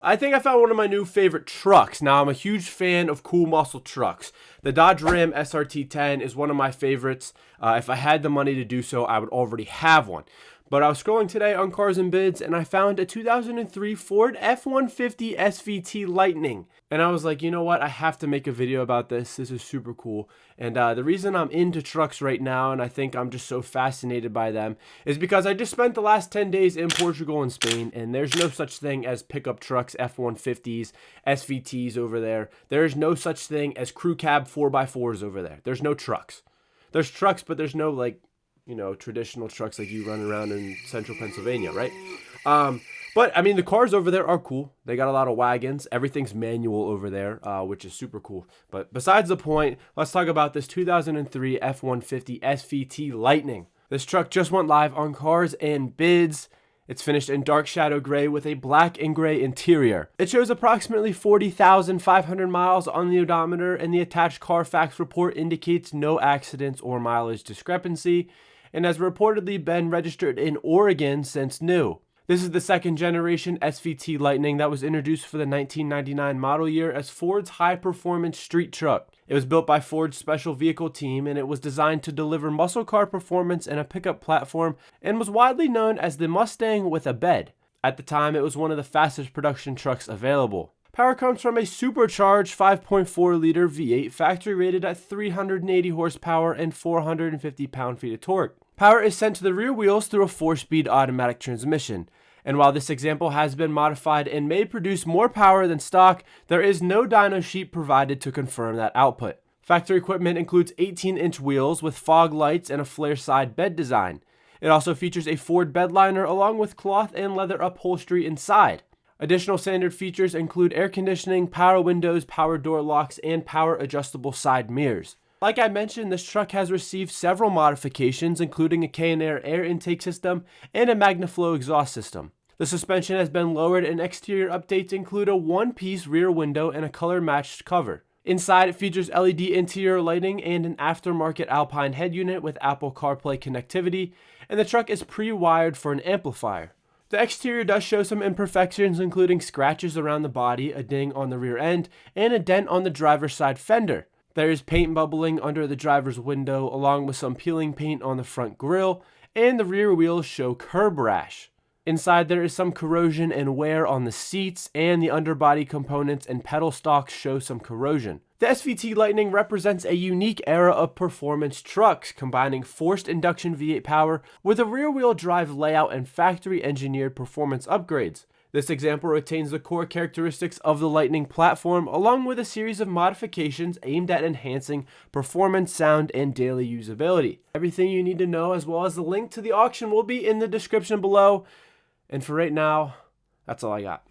I think I found one of my new favorite trucks. Now, I'm a huge fan of cool muscle trucks. The Dodge Ram SRT10 is one of my favorites. If I had the money to do so, I would already have one. But I was scrolling today on Cars and Bids, and I found a 2003 Ford F-150 SVT Lightning. And I was like, you know what? I have to make a video about this. This is super cool. And the reason I'm into trucks right now, and I think I'm just so fascinated by them, is because I just spent the last 10 days in Portugal and Spain, and there's no such thing as pickup trucks, F-150s, SVTs over there. There is no such thing as crew cab 4x4s over there. There's no trucks. There's trucks, but there's no, like, you know, traditional trucks like you run around in central Pennsylvania, right? But I mean, the cars over there are cool. They got a lot of wagons. Everything's manual over there, which is super cool. But besides the point, let's talk about this 2003 F-150 SVT Lightning. This truck just went live on Cars and Bids. It's finished in dark shadow gray with a black and gray interior. It shows approximately 40,500 miles on the odometer, and the attached Carfax report indicates no accidents or mileage discrepancy, and has reportedly been registered in Oregon since new. This is the second generation SVT Lightning that was introduced for the 1999 model year as Ford's high-performance street truck. It was built by Ford's special vehicle team, and it was designed to deliver muscle car performance and a pickup platform, and was widely known as the Mustang with a bed. At the time, it was one of the fastest production trucks available. Power comes from a supercharged 5.4-liter V8 factory rated at 380 horsepower and 450 pound-feet of torque. Power is sent to the rear wheels through a 4-speed automatic transmission. And while this example has been modified and may produce more power than stock, there is no dyno sheet provided to confirm that output. Factory equipment includes 18-inch wheels with fog lights and a flare side bed design. It also features a Ford bed liner along with cloth and leather upholstery inside. Additional standard features include air conditioning, power windows, power door locks, and power adjustable side mirrors. Like I mentioned, this truck has received several modifications, including a K&Air air intake system and a MagnaFlow exhaust system. The suspension has been lowered, and exterior updates include a one-piece rear window and a color-matched cover. Inside, it features LED interior lighting and an aftermarket Alpine head unit with Apple CarPlay connectivity, and the truck is pre-wired for an amplifier. The exterior does show some imperfections, including scratches around the body, a ding on the rear end, and a dent on the driver's side fender. There is paint bubbling under the driver's window, along with some peeling paint on the front grille, and the rear wheels show curb rash. Inside, there is some corrosion and wear on the seats, and the underbody components and pedal stalks show some corrosion. The SVT Lightning represents a unique era of performance trucks, combining forced induction V8 power with a rear-wheel drive layout and factory-engineered performance upgrades. This example retains the core characteristics of the Lightning platform, along with a series of modifications aimed at enhancing performance, sound, and daily usability. Everything you need to know, as well as the link to the auction, will be in the description below. And for right now, that's all I got.